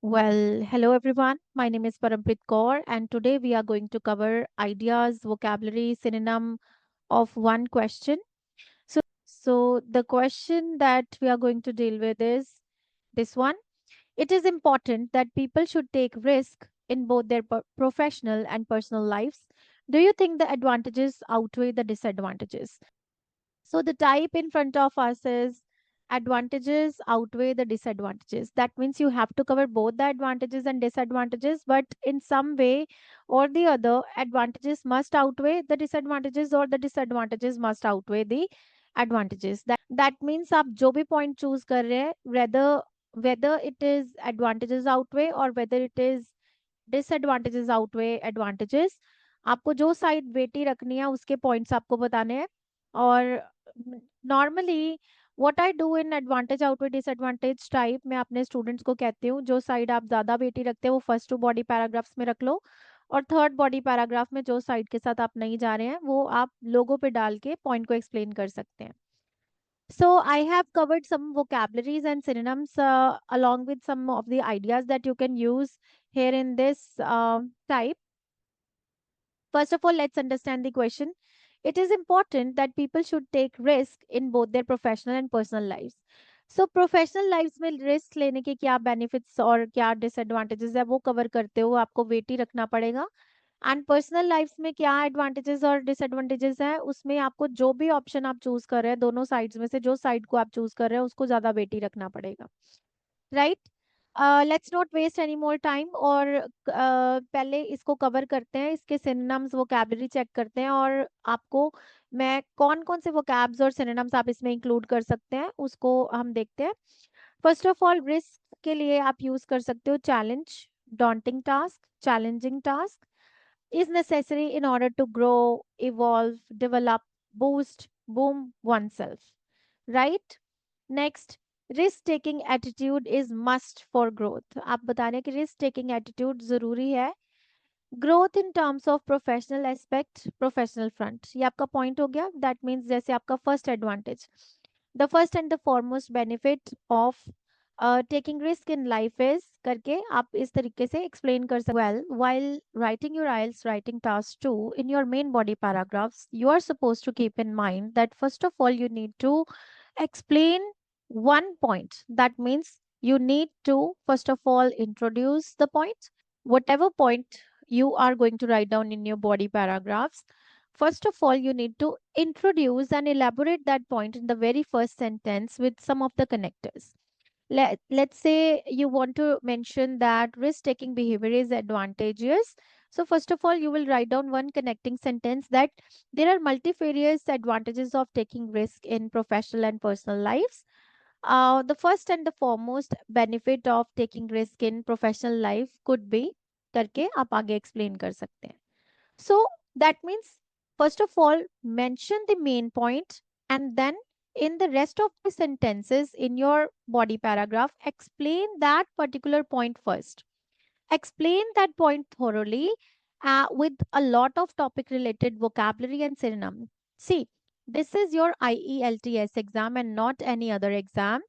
Hello everyone. My name is Paramprit Kaur, and today we are going to cover ideas, vocabulary, synonym of one question. So the question that we are going to deal with is this one. It is important that people should take risk in both their professional and personal lives. Do you think the advantages outweigh the disadvantages? So the type in front of us is advantages outweigh the disadvantages. That means you have to cover both the advantages and disadvantages, but in some way or the other, advantages must outweigh the disadvantages or the disadvantages must outweigh the advantages. That means आप जो भी point choose कर रहे हैं, whether it is advantages outweigh or whether it is disadvantages outweigh advantages, आपको जो side बेटी रखनी है उसके पॉइंट्स आपको बताने हैं। और normally what I do in advantage outweigh disadvantage type, मैं अपने स्टूडेंट्स को कहती हूँ जो साइड आप ज्यादा बेटी रखते हैं वो फर्स्ट टू बॉडी पैराग्राफ्स में रख लो, और थर्ड बॉडी पैराग्राफ में जो साइड के साथ आप नहीं जा रहे हैं वो आप लोगों पे डाल के पॉइंट को एक्सप्लेन कर सकते हैं। So I have covered some vocabularies and synonyms along with some of the ideas that you can use here in this type. First of all, let's understand the question. It is important that people should take risk in both their professional and personal lives. So professional lifes में risk लेने के क्या benefits और क्या disadvantages है वो cover करते हो, आपको वेट ही रखना पड़ेगा। एंड पर्सनल लाइफ्स में क्या एडवांटेजेस और डिसएडवांटेजेस हैं उसमें आपको जो भी ऑप्शन आप चूज कर रहे हैं दोनों साइड्स में से जो साइड को आप चूज कर रहे हैं उसको ज्यादा वेट ही रखना पड़ेगा, right. Let's not waste any more time और पहले इसको कवर करते हैं, इसके सिनोनिम्स वोकैबुलरी चेक करते हैं और आपको मैं कौन कौन से वोकैब्स और सिनोनिम्स आप इसमें इंक्लूड कर सकते हैं उसको हम देखते हैं। फर्स्ट ऑफ ऑल रिस्क के लिए आप यूज कर सकते हो challenge, daunting task, challenging task is necessary in order to grow, evolve, develop, boost, boom oneself, right? Next, risk taking attitude is must for growth. आप बता रहे हैं कि risk taking attitude जरूरी है। Growth in terms of professional aspect, professional front, ये आपका point हो गया। दैट मीन्स जैसे आपका first advantage, the first and the foremost benefit of taking risk in life is करके आप इस तरीके से एक्सप्लेन कर सकते। Well while writing your IELTS writing task 2 in your main body paragraphs you are suppose to keep in mind that first of all you need to explain one point. That means you need to first of all introduce the point, whatever point you are going to write down in your body paragraphs. First of all, you need to introduce and elaborate that point in the very first sentence with some of the connectors. Let's say you want to mention that risk taking behavior is advantageous. So, first of all, you will write down one connecting sentence that there are multifarious advantages of taking risk in professional and personal lives. The first and the foremost benefit of taking risk in professional life could be करके आप आगे explain कर सकते हैं. So that means first of all mention the main point and then in the rest of the sentences in your body paragraph explain that particular point first. Explain that point thoroughly with a lot of topic related vocabulary and synonym. See, this is your IELTS exam and not any other exam.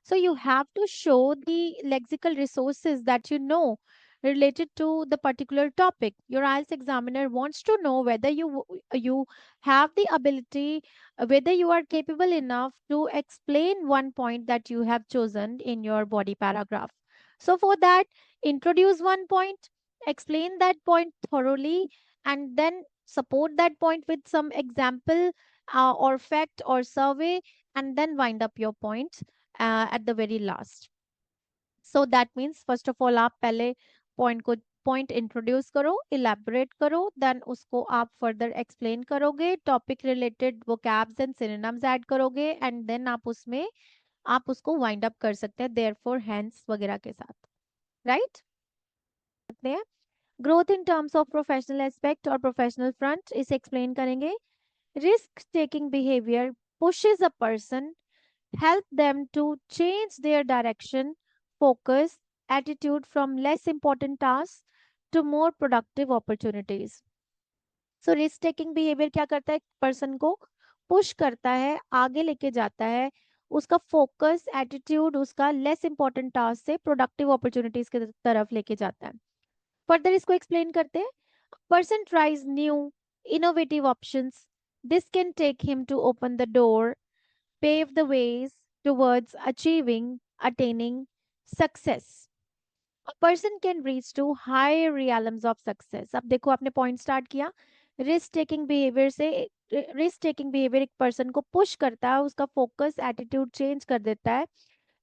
So you have to show the lexical resources that you know related to the particular topic. Your IELTS examiner wants to know whether you have the ability, whether you are capable enough to explain one point that you have chosen in your body paragraph. So for that, introduce one point, explain that point thoroughly, and then support that point with some example or fact or survey, and then wind up your point at the very last. So that means first of all आप पहले point को point introduce करो, elaborate करो, then उसको आप further explain करोगे, topic related vocabs and synonyms add करोगे, and then आप उसको wind up कर सकते हैं therefore hence वगैरह के साथ, right? सकते हैं। Growth in terms of professional aspect और प्रोफेशनल फ्रंट इसे एक्सप्लेन करेंगे। Risk taking behaviour pushes a person, help them to change their direction, focus, attitude from less important tasks to more productive opportunities. So risk taking behaviour क्या करता है, person को push करता है, आगे लेके जाता है उसका फोकस एटीट्यूड उसका लेस इंपॉर्टेंट टास्क से प्रोडक्टिव अपॉर्चुनिटीज की तरफ लेके जाता है। फर्दर इसको एक्सप्लेन करते हैं। Person tries new innovative options, this can take him to open the door, pave the ways towards attaining success. A person can reach to higher realms of success. अब देखो आपने पॉइंट स्टार्ट किया, risk taking behaviour से। Risk taking behaviour एक person को push करता है, उसका फोकस एटीट्यूड चेंज कर देता है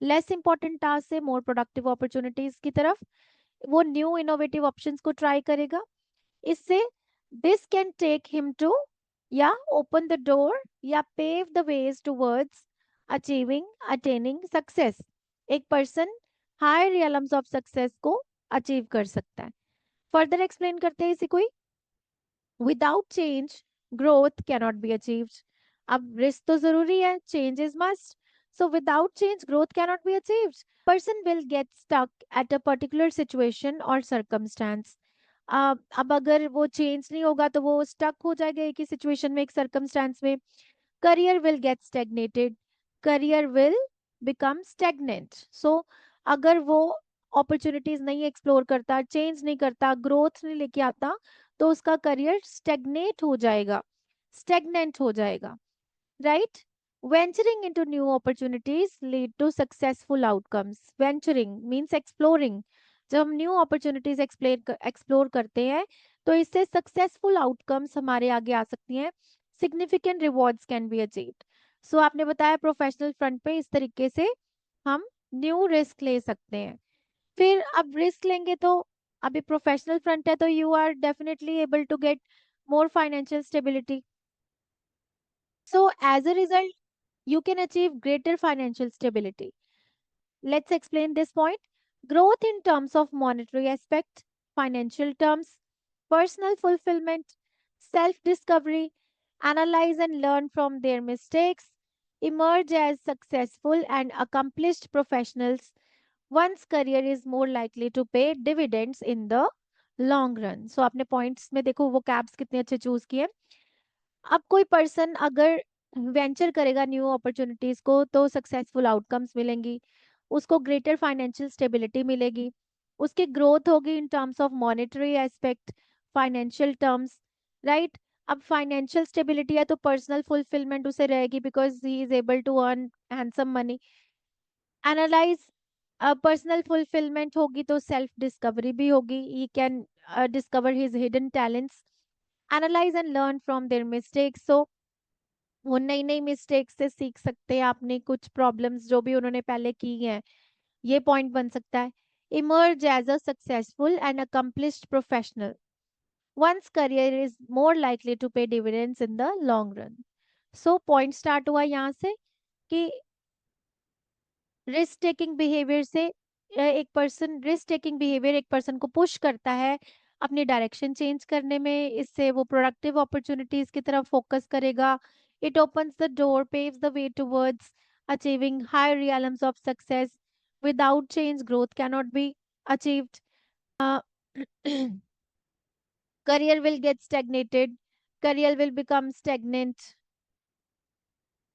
लेस इंपॉर्टेंट टास्क से मोर प्रोडक्टिव अपॉर्चुनिटीज की तरफ। वो न्यू इनोवेटिव ऑप्शंस को ट्राई करेगा। इससे this can take him to या ओपन द डोर या pave the ways towards attaining success. एक person higher realms of success को अचीव कर सकता है। फर्दर एक्सप्लेन करते हैं इसी को ही। Without change growth cannot be achieved. अब रिस्क तो जरूरी है, change is must, so without change growth cannot be achieved. Person will get stuck at a particular situation और सर्कमस्टांस। अब अगर वो चेंज नहीं होगा तो वो स्टक हो जाएगा एक ही सिचुएशन में, एक सर्कमस्टांस में। Career will get stagnated, career will become stagnant. So अगर वो अपॉर्चुनिटीज नहीं एक्सप्लोर करता, चेंज नहीं करता, ग्रोथ नहीं लेके आता, तो उसका करियर स्टेगनेट हो जाएगा, स्टेगनेंट हो जाएगा, right. Venturing into new opportunities lead to successful outcomes. Venturing means exploring. जब हम न्यू अपॉर्चुनिटीज एक्सप्लोर करते हैं तो इससे सक्सेसफुल आउटकम्स हमारे आगे आ सकती हैं, significant rewards can be achieved. So आपने बताया प्रोफेशनल फ्रंट पे इस तरीके से हम न्यू रिस्क ले सकते हैं। फिर अब रिस्क लेंगे तो अभी प्रोफेशनल फ्रंट है तो you are definitely able to get more financial stability. So as a result you can achieve greater financial stability. Let's explain this point. Growth in terms of monetary aspect, financial terms, personal fulfillment, self discovery, analyze and learn from their mistakes, emerge as successful and accomplished professionals. One's career is more likely to pay dividends in the long run. So आपने points में देखो वो caps कितने अच्छे choose किए। अब कोई person अगर वेंचर करेगा न्यू अपॉर्चुनिटीज को तो सक्सेसफुल आउटकम्स मिलेंगी, उसको ग्रेटर फाइनेंशियल स्टेबिलिटी मिलेगी, उसकी ग्रोथ होगी in terms of monetary aspect, financial terms, right. अब फाइनेंशियल स्टेबिलिटी है तो पर्सनल फुलफिलमेंट उसे रहेगी because he is able to earn handsome money. Analyse, personal fulfilment होगी तो सेल्फ डिस्कवरी भी होगी, he can discover his hidden talents. Analyse and learn from their mistakes, so वो नई नई मिस्टेक से सीख सकते हैं, आपने कुछ प्रॉब्लम्स जो भी उन्होंने पहले की हैं, ये पॉइंट बन सकता है। Emerge as a successful and accomplished professional, once career is more likely to pay dividends in the long run. So point start हुआ यहाँ से कि रिस्क टेकिंग बिहेवियर से एक पर्सन, रिस्क टेकिंग बिहेवियर एक पर्सन को पुश करता है अपनी डायरेक्शन चेंज करने में, इससे वो प्रोडक्टिव अपॉर्चुनिटीज की तरफ फोकस करेगा। It opens the door, paves the way towards achieving higher realms of success. Without change growth cannot be achieved. career will get stagnated, career will become stagnant,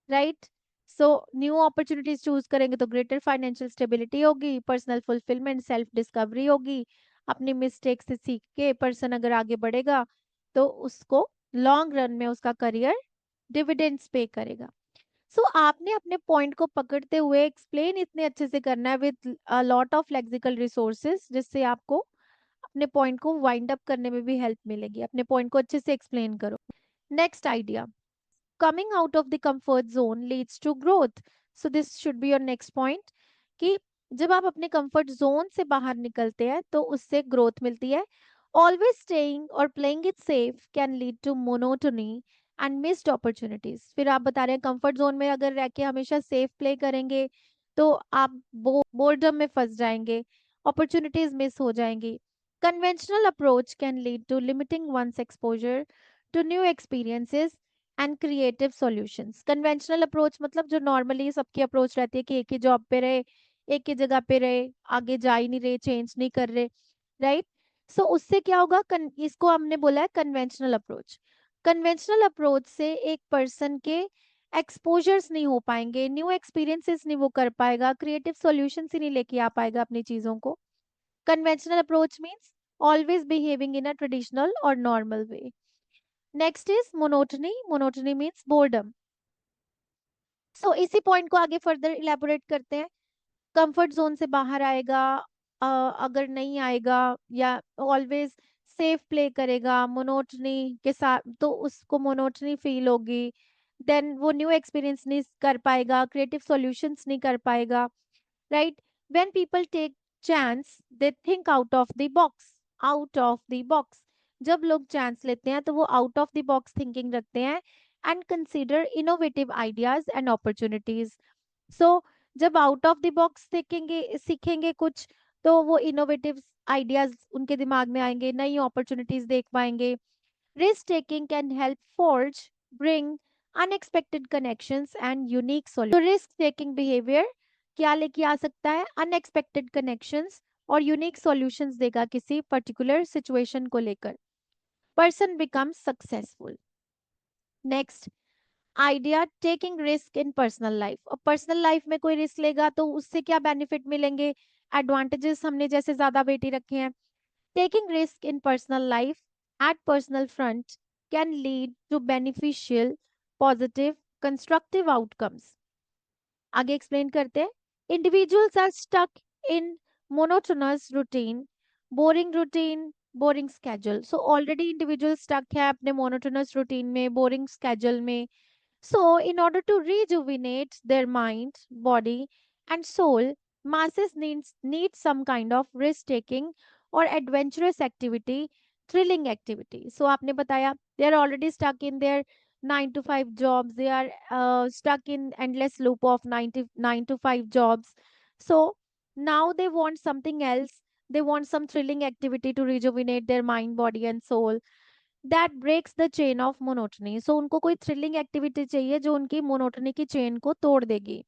right. So new opportunities choose करेंगे तो greater financial stability होगी, personal fulfilment, self discovery होगी। अपनी mistake से सीख के person अगर आगे बढ़ेगा तो उसको लॉन्ग रन में उसका करियर डिविडेंड्स पे करेगा। सो आपने अपने पॉइंट को पकड़ते हुए एक्सप्लेन इतने अच्छे से करना है with lot of lexical resources, जिससे आपको अपने पॉइंट को वाइंड अप करने में भी हेल्प मिलेगी। अपने पॉइंट को अच्छे से एक्सप्लेन करो। Next idea, coming out of the comfort zone leads to growth. So this should be your next point कि जब आप अपने कंफर्ट जोन से बाहर निकलते हैं तो उससे ग्रोथ मिलती है। ऑलवेज स्टेइंग और playing it safe can lead to monotony and missed opportunities. फिर आप बता रहे हैं कंफर्ट जोन में अगर रह के हमेशा सेफ प्ले करेंगे तो आप बोर्डम में फंस जाएंगे, अपॉर्चुनिटीज मिस हो जाएंगी। Conventional approach can lead to limiting one's exposure to new experiences and creative solutions. Conventional approach मतलब जो नॉर्मली सबकी अप्रोच रहती है कि एक ही जॉब पे रहे, एक ही जगह पे रहे, आगे जा ही नहीं रहे, चेंज नहीं कर रहे, राइट। सो उससे क्या होगा, इसको हमने बोला है कन्वेंशनल अप्रोच। कन्वेंशनल अप्रोच से एक पर्सन के एक्सपोजर्स नहीं हो पाएंगे, न्यू एक्सपीरियंसेस नहीं वो कर पाएगा, क्रिएटिव सॉल्यूशंस ही नहीं लेके आ पाएगा अपनी चीजों को। Conventional approach means always behaving in a traditional और normal way. Next is monotony. Monotony means boredom. So इसी पॉइंट को आगे फर्दर इलेबोरेट करते हैं। कंफर्ट जोन से बाहर आएगा, अगर नहीं आएगा या ऑलवेज सेफ प्ले करेगा मोनोटनी के साथ, तो उसको मोनोटनी फील होगी। देन वो न्यू एक्सपीरियंस नहीं कर पाएगा, क्रिएटिव सॉल्यूशंस नहीं कर पाएगा, right. When people take chance they think out of the box. Out of the box, जब लोग चांस लेते हैं तो वो out of the box thinking रखते हैं and consider innovative ideas and opportunities. So जब आउट ऑफ द बॉक्स सीखेंगे सीखेंगे कुछ, तो वो इनोवेटिव आइडियाज उनके दिमाग में आएंगे, नई अपॉर्चुनिटीज देख पाएंगे। Risk taking can help forge bring unexpected connections and unique solution. तो रिस्क टेकिंग बिहेवियर क्या लेके आ सकता है? अनएक्सपेक्टेड कनेक्शंस और यूनिक सॉल्यूशंस देगा किसी पर्टिकुलर सिचुएशन को लेकर। Person become successful. Next, idea taking risk in personal life. और पर्सनल लाइफ में कोई रिस्क लेगा तो उससे क्या बेनिफिट मिलेंगे? एडवांटेजेस हमने जैसे ज्यादा बेटी रखे हैं। Taking risk in personal life at personal front can lead to beneficial positive constructive outcomes. आगे एक्सप्लेन करते हैं। Individuals are stuck in monotonous routine, boring boring schedule. So already individual stuck है अपने मोनोटोनस रूटीन में, boring schedule में। So, in order to rejuvenate their mind, body, and soul, masses need some kind of risk-taking or adventurous activity, thrilling activity. So, आपने बताया they are already stuck in their 9 to 5 jobs. They are stuck in endless loop of 9 to 5 jobs. So, now they want something else. They want some thrilling activity to rejuvenate their mind, body, and soul that breaks the chain of monotony. So उनको कोई thrilling activity चाहिए जो उनकी monotony की chain को तोड़ देगी।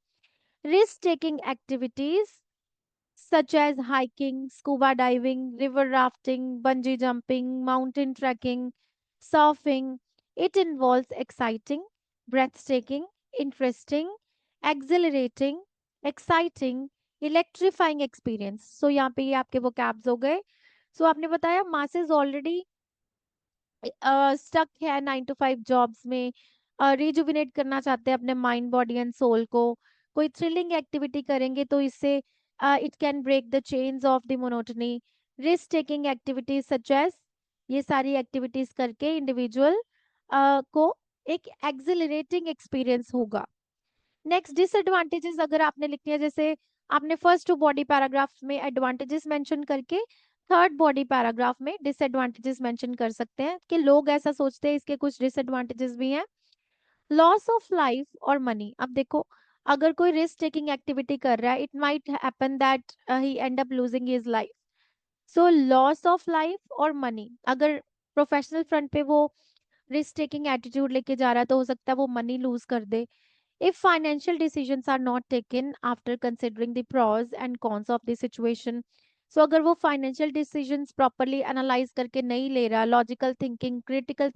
Risk taking activities such as hiking, scuba diving, river rafting, bungee jumping, mountain trekking, surfing. It involves exciting, breathtaking, interesting, exhilarating, exciting, electrifying experience. So यहाँ पे ये आपके vocabs हो गए। So आपने बताया masses already स्टक है 9 to 5 जॉब्स में, रिजुविनेट करना चाहते हैं अपने माइंड बॉडी एंड सोल को। कोई थ्रिलिंग एक्टिविटी करेंगे तो इससे it can break the chains of the monotony. Risk taking activities such as, ये सारी एक्टिविटीज करके इंडिविजुअल को एक एक्सिलरेटिंग एक्सपीरियंस होगा। नेक्स्ट, डिसएडवांटेजेस अगर आपने लिखनी है, जैसे आपने फर्स्ट 2 बॉडी पैराग्राफ में एडवांटेजेस मेंशन करके थर्ड बॉडी पैराग्राफ में डिसएडवांटेजेस मेंशन कर सकते हैं कि लोग ऐसा सोचते हैं इसके कुछ डिसएडवांटेजेस भी हैं। लॉस ऑफ लाइफ और मनी। अब देखो, अगर कोई रिस्क टेकिंग एक्टिविटी कर रहा है, it might happen that he and up losing his life. So loss of life और मनी, अगर प्रोफेशनल फ्रंट पे वो रिस्क टेकिंग एटीट्यूड लेके जा रहा है तो हो सकता है वो मनी लूज कर दे। If financial decisions are not taken after considering the pros and cons of the situation, so अगर वो financial decisions properly analyze करके नहीं ले रहा, logical thinking, critical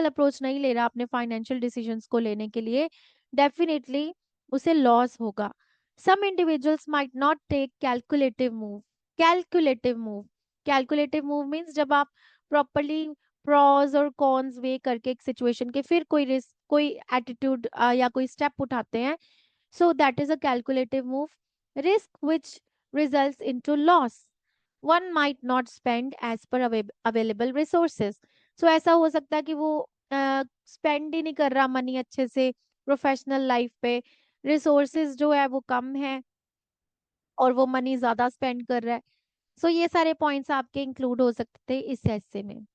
approach नहीं ले रहा अपने financial decisions को लेने के लिए, definitely उसे loss होगा। Some individuals might not take calculative move. Calculative move. Calculative move means जब आप properly प्रॉज और कॉन्स वे करके एक सिचुएशन के फिर कोई रिस्क, कोई एटीट्यूड या कोई स्टेप उठाते हैं, so that is a calculative move. Risk which results into loss, one might not spend as per available resources. So ऐसा हो सकता है कि वो स्पेंड ही नहीं कर रहा मनी अच्छे से प्रोफेशनल लाइफ पे, रिसोर्सेज जो है वो कम है और वो मनी ज्यादा स्पेंड कर रहा है। सो ये सारे पॉइंट्स आपके इंक्लूड हो सकते हैं इस ऐसे में।